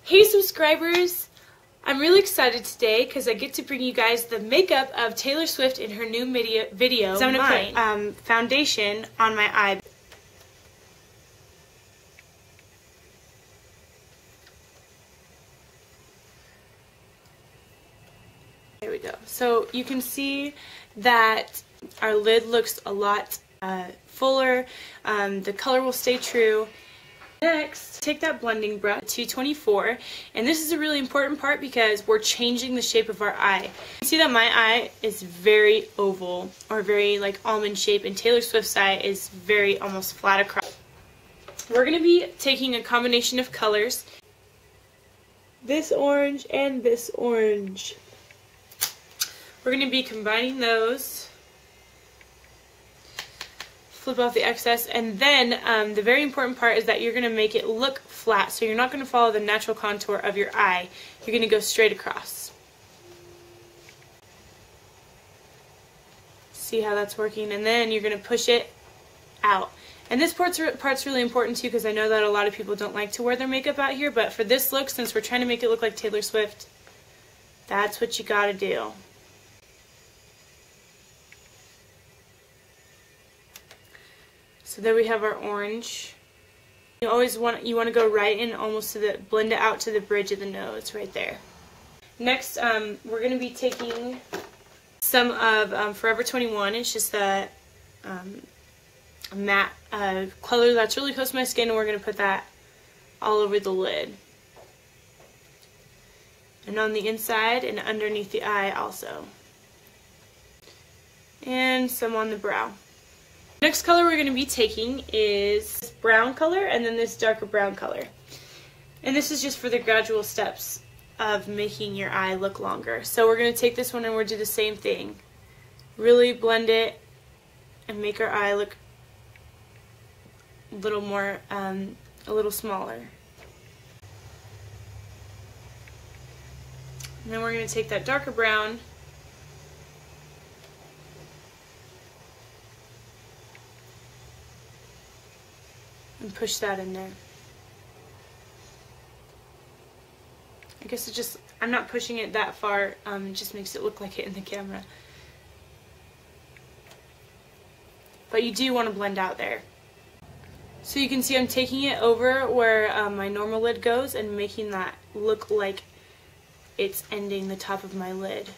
Hey subscribers! I'm really excited today because I get to bring you guys the makeup of Taylor Swift in her new video. So I'm going to put foundation on my eye. There we go. So you can see that our lid looks a lot fuller. The color will stay true. Next, take that blending brush, 224, and this is a really important part because we're changing the shape of our eye. You see that my eye is very oval, or very like almond shape, and Taylor Swift's eye is very almost flat across. We're going to be taking a combination of colors, this orange and this orange. We're going to be combining those. Flip off the excess, and then the very important part is that you're going to make it look flat, so you're not going to follow the natural contour of your eye. You're going to go straight across. See how that's working, and then you're going to push it out. And this part's really important too, because I know that a lot of people don't like to wear their makeup out here, but for this look, since we're trying to make it look like Taylor Swift, that's what you got to do. So there we have our orange. You always want to go right in, almost to the, blend it out to the bridge of the nose right there. Next, we're going to be taking some of Forever 21. It's just a matte color that's really close to my skin, and we're going to put that all over the lid. And on the inside and underneath the eye also. And some on the brow. Next color we're going to be taking is this brown color and then this darker brown color. And this is just for the gradual steps of making your eye look longer. So we're going to take this one and we'll do the same thing. Really blend it and make our eye look a little more, a little smaller. And then we're going to take that darker brown and push that in there. I guess it just, I'm not pushing it that far, it just makes it look like it in the camera. But you do want to blend out there. So you can see I'm taking it over where my normal lid goes and making that look like it's ending the top of my lid.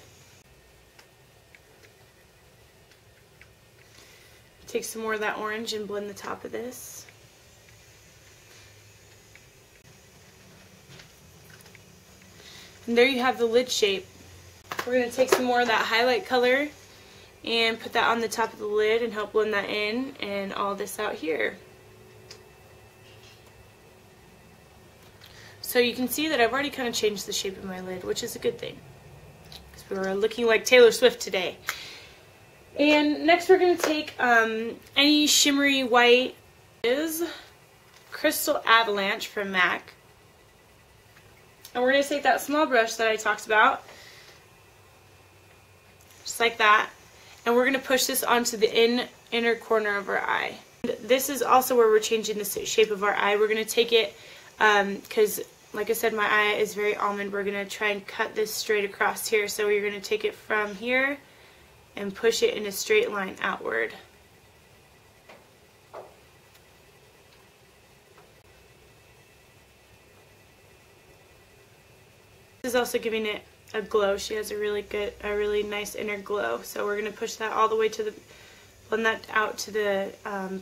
Take some more of that orange and blend the top of this. And there you have the lid shape. We're going to take some more of that highlight color and put that on the top of the lid and help blend that in, and all this out here. So you can see that I've already kind of changed the shape of my lid, which is a good thing, because we were looking like Taylor Swift today. And next we're going to take any shimmery white. Is Crystal Avalanche from MAC. And we're going to take that small brush that I talked about, just like that, and we're going to push this onto the inner corner of our eye. And this is also where we're changing the shape of our eye. We're going to take it, because like I said, my eye is very almond, we're going to try and cut this straight across here. So we're going to take it from here and push it in a straight line outward. This is also giving it a glow. She has a really nice inner glow. So we're going to push that all the way to the, blend that out to the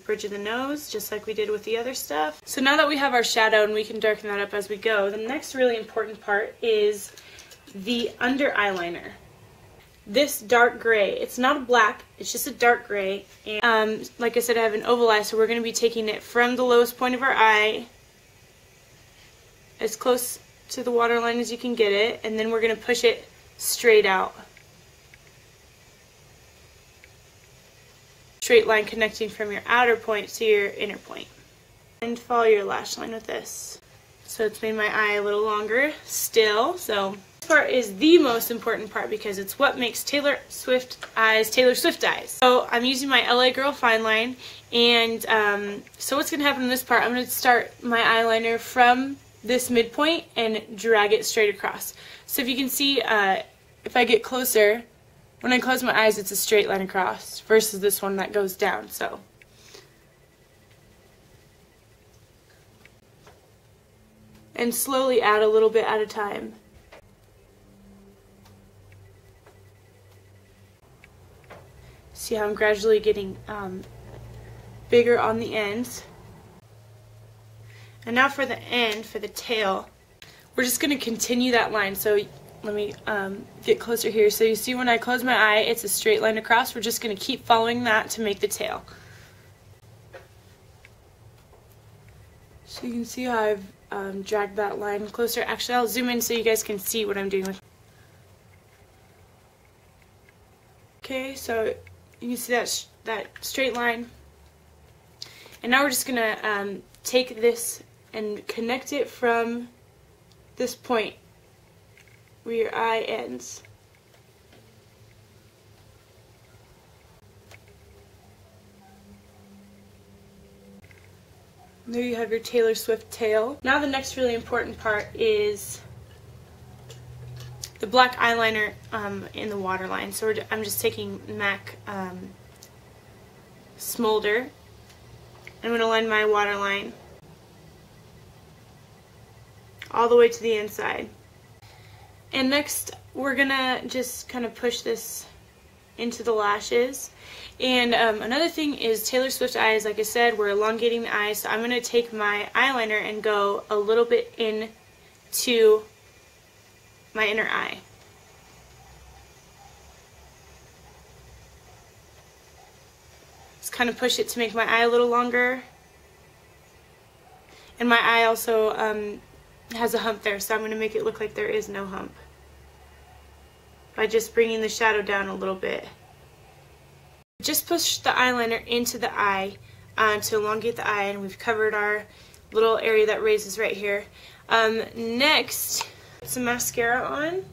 bridge of the nose, just like we did with the other stuff. So now that we have our shadow and we can darken that up as we go, the next really important part is the under eyeliner. This dark gray, it's not a black, it's just a dark gray. And like I said, I have an oval eye, so we're going to be taking it from the lowest point of our eye, as close to the waterline as you can get it, and then we're going to push it straight out. Straight line connecting from your outer point to your inner point. And follow your lash line with this. So it's made my eye a little longer still. So this part is the most important part because it's what makes Taylor Swift eyes Taylor Swift eyes. So I'm using my LA Girl Fine Line, and so what's going to happen in this part, I'm going to start my eyeliner from this midpoint and drag it straight across. So if you can see, if I get closer, when I close my eyes, it's a straight line across versus this one that goes down. So and slowly add a little bit at a time. See how I'm gradually getting bigger on the ends. And now for the end, for the tail, we're just going to continue that line. So let me get closer here. So you see when I close my eye, it's a straight line across. We're just going to keep following that to make the tail. So you can see how I've dragged that line closer. Actually, I'll zoom in so you guys can see what I'm doing with. Okay, so you can see that straight line. And now we're just going to take this and connect it from this point where your eye ends. And there you have your Taylor Swift tail. Now the next really important part is the black eyeliner in the waterline. So I'm just taking MAC Smolder. I'm going to line my waterline all the way to the inside. And next we're going to just kind of push this into the lashes. And another thing is Taylor Swift eyes, like I said, we're elongating the eyes. So I'm going to take my eyeliner and go a little bit into my inner eye. Just kind of push it to make my eye a little longer. And my eye also has a hump there, so I'm going to make it look like there is no hump by just bringing the shadow down a little bit. Just push the eyeliner into the eye to elongate the eye, and we've covered our little area that raises right here. Next, put some mascara on.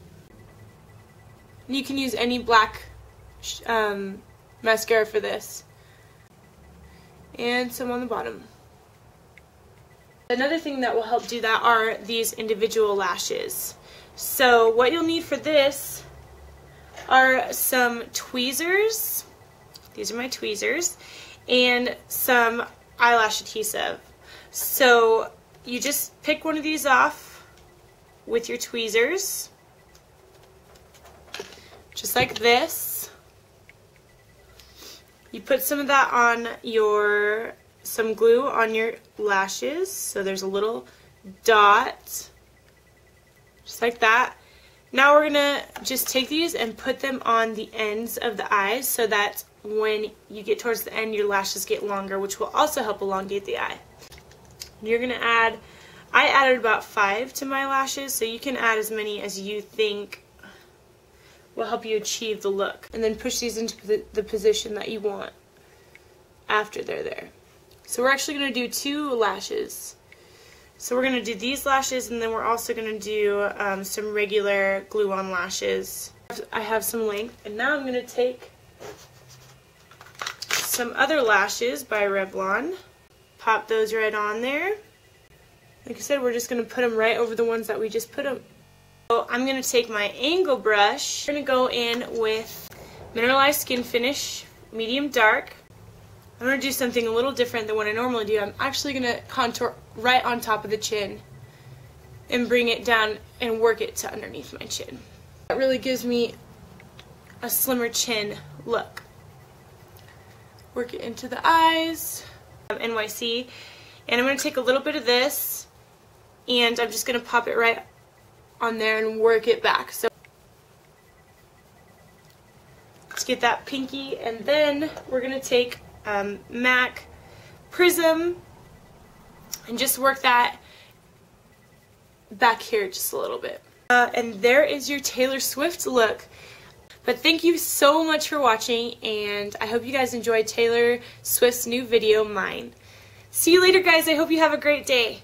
You can use any black mascara for this. And some on the bottom. Another thing that will help do that are these individual lashes. So what you'll need for this are some tweezers. These are my tweezers. And some eyelash adhesive. So you just pick one of these off with your tweezers. Just like this. You put some of that on some glue on your lashes, so there's a little dot, just like that. Now we're gonna just take these and put them on the ends of the eyes so that when you get towards the end, your lashes get longer, which will also help elongate the eye. You're gonna add, I added about 5 to my lashes, so you can add as many as you think will help you achieve the look. And then push these into the position that you want after they're there. So we're actually going to do 2 lashes. So we're going to do these lashes, and then we're also going to do some regular glue-on lashes. I have some length, and now I'm going to take some other lashes by Revlon. Pop those right on there. Like I said, we're just going to put them right over the ones that we just put them. So I'm going to take my angle brush. I'm going to go in with Mineralized Skin Finish, medium dark. I'm going to do something a little different than what I normally do. I'm actually going to contour right on top of the chin and bring it down and work it to underneath my chin. That really gives me a slimmer chin look. Work it into the eyes, NYC, and I'm going to take a little bit of this and I'm just going to pop it right on there and work it back. So let's get that pinky, and then we're going to take MAC Prism and just work that back here just a little bit. And there is your Taylor Swift look. But thank you so much for watching, and I hope you guys enjoyed Taylor Swift's new video, Mine. See you later, guys. I hope you have a great day.